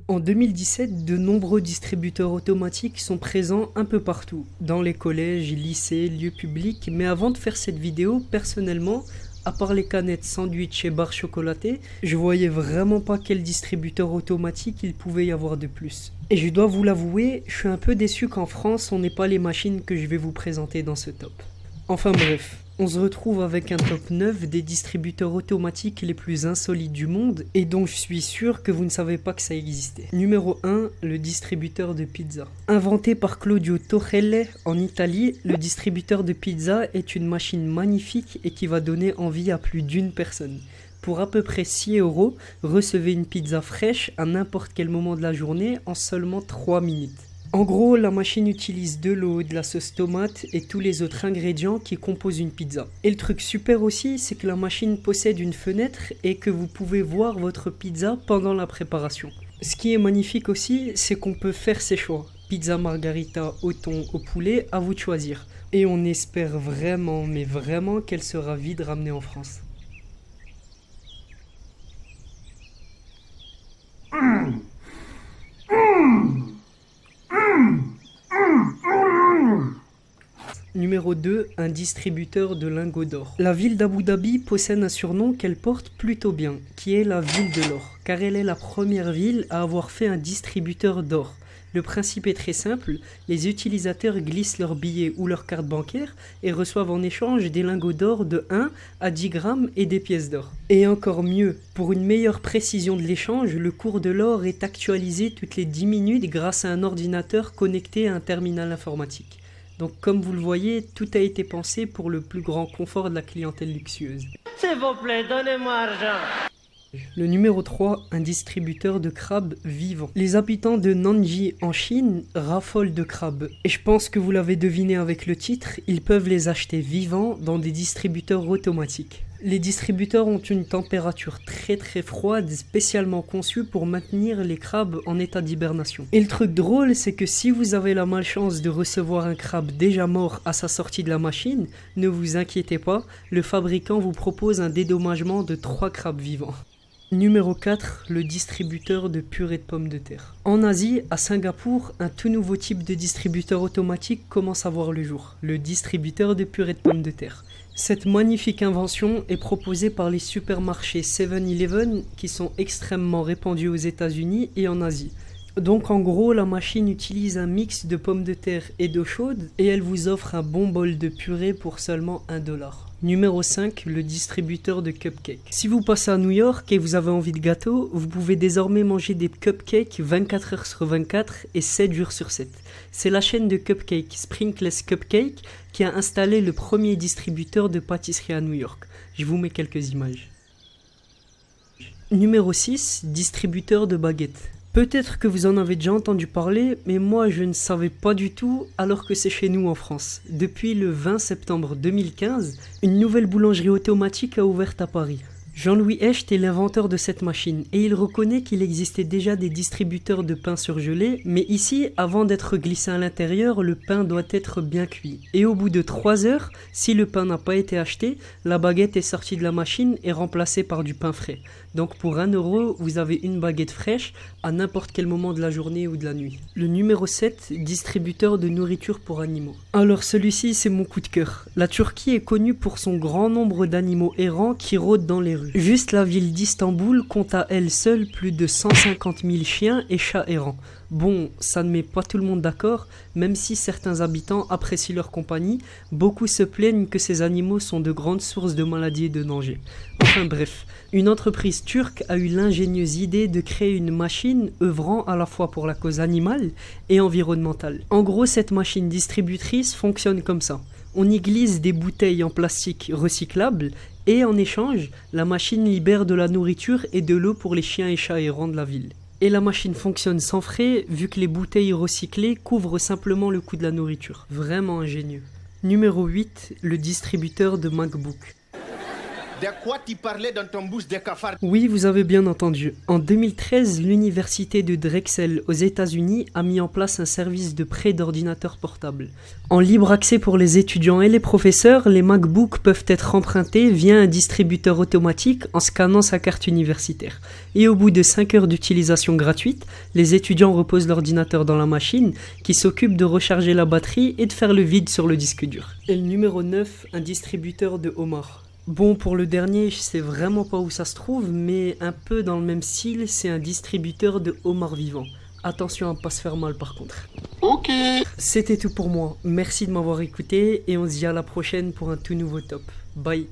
En 2017, de nombreux distributeurs automatiques sont présents un peu partout, dans les collèges, lycées, lieux publics, mais avant de faire cette vidéo, personnellement, à part les canettes, sandwich et barres chocolatées, je voyais vraiment pas quel distributeur automatique il pouvait y avoir de plus. Et je dois vous l'avouer, je suis un peu déçu qu'en France, on n'ait pas les machines que je vais vous présenter dans ce top. Enfin bref, on se retrouve avec un top 9 des distributeurs automatiques les plus insolites du monde et dont je suis sûr que vous ne savez pas que ça existait. Numéro 1, le distributeur de pizza. Inventé par Claudio Torrelle en Italie, le distributeur de pizza est une machine magnifique et qui va donner envie à plus d'une personne. Pour à peu près 6 €, recevez une pizza fraîche à n'importe quel moment de la journée en seulement 3 minutes. En gros, la machine utilise de l'eau, de la sauce tomate et tous les autres ingrédients qui composent une pizza. Et le truc super aussi, c'est que la machine possède une fenêtre et que vous pouvez voir votre pizza pendant la préparation. Ce qui est magnifique aussi, c'est qu'on peut faire ses choix. Pizza margarita au thon, au poulet, à vous de choisir. Et on espère vraiment, mais vraiment qu'elle sera vite ramenée en France. Numéro 2, un distributeur de lingots d'or. La ville d'Abu Dhabi possède un surnom qu'elle porte plutôt bien, qui est la ville de l'or, car elle est la première ville à avoir fait un distributeur d'or. Le principe est très simple, les utilisateurs glissent leurs billets ou leurs cartes bancaires et reçoivent en échange des lingots d'or de 1 à 10 grammes et des pièces d'or. Et encore mieux, pour une meilleure précision de l'échange, le cours de l'or est actualisé toutes les 10 minutes grâce à un ordinateur connecté à un terminal informatique. Donc comme vous le voyez, tout a été pensé pour le plus grand confort de la clientèle luxueuse. S'il vous plaît, donnez-moi argent. Le numéro 3, un distributeur de crabes vivants. Les habitants de Nanji en Chine raffolent de crabes. Et je pense que vous l'avez deviné avec le titre, ils peuvent les acheter vivants dans des distributeurs automatiques. Les distributeurs ont une température très froide, spécialement conçue pour maintenir les crabes en état d'hibernation. Et le truc drôle, c'est que si vous avez la malchance de recevoir un crabe déjà mort à sa sortie de la machine, ne vous inquiétez pas, le fabricant vous propose un dédommagement de 3 crabes vivants. Numéro 4, le distributeur de purée de pommes de terre. En Asie, à Singapour, un tout nouveau type de distributeur automatique commence à voir le jour, le distributeur de purée de pommes de terre. Cette magnifique invention est proposée par les supermarchés 7-Eleven qui sont extrêmement répandus aux États-Unis et en Asie. Donc en gros, la machine utilise un mix de pommes de terre et d'eau chaude et elle vous offre un bon bol de purée pour seulement 1 $. Numéro 5, le distributeur de cupcakes. Si vous passez à New York et vous avez envie de gâteau, vous pouvez désormais manger des cupcakes 24 heures sur 24 et 7 jours sur 7. C'est la chaîne de cupcakes Sprinkless Cupcake qui a installé le premier distributeur de pâtisserie à New York. Je vous mets quelques images. Numéro 6, distributeur de baguettes. Peut-être que vous en avez déjà entendu parler, mais moi je ne savais pas du tout alors que c'est chez nous en France. Depuis le 20 septembre 2015, une nouvelle boulangerie automatique a ouvert à Paris. Jean-Louis Hecht est l'inventeur de cette machine et il reconnaît qu'il existait déjà des distributeurs de pain surgelé, mais ici, avant d'être glissé à l'intérieur, le pain doit être bien cuit. Et au bout de 3 heures, si le pain n'a pas été acheté, la baguette est sortie de la machine et remplacée par du pain frais. Donc pour 1 €, vous avez une baguette fraîche à n'importe quel moment de la journée ou de la nuit. Le numéro 7, distributeur de nourriture pour animaux. Alors celui-ci, c'est mon coup de cœur. La Turquie est connue pour son grand nombre d'animaux errants qui rôdent dans les rues. Juste la ville d'Istanbul compte à elle seule plus de 150 000 chiens et chats errants. Bon, ça ne met pas tout le monde d'accord, même si certains habitants apprécient leur compagnie, beaucoup se plaignent que ces animaux sont de grandes sources de maladies et de dangers. Enfin bref, une entreprise turque a eu l'ingénieuse idée de créer une machine œuvrant à la fois pour la cause animale et environnementale. En gros, cette machine distributrice fonctionne comme ça. On y glisse des bouteilles en plastique recyclables et en échange, la machine libère de la nourriture et de l'eau pour les chiens et chats errants de la ville. Et la machine fonctionne sans frais vu que les bouteilles recyclées couvrent simplement le coût de la nourriture. Vraiment ingénieux. Numéro 8, le distributeur de MacBook. De quoi tu parlais dans ton bouche de cafard? Oui, vous avez bien entendu. En 2013, l'université de Drexel aux États-Unis a mis en place un service de prêt d'ordinateurs portables. En libre accès pour les étudiants et les professeurs, les MacBooks peuvent être empruntés via un distributeur automatique en scannant sa carte universitaire. Et au bout de 5 heures d'utilisation gratuite, les étudiants reposent l'ordinateur dans la machine qui s'occupe de recharger la batterie et de faire le vide sur le disque dur. Et le numéro 9, un distributeur de homard. Bon, pour le dernier, je sais vraiment pas où ça se trouve, mais un peu dans le même style, c'est un distributeur de homards vivants. Attention à ne pas se faire mal par contre. Ok. C'était tout pour moi. Merci de m'avoir écouté et on se dit à la prochaine pour un tout nouveau top. Bye.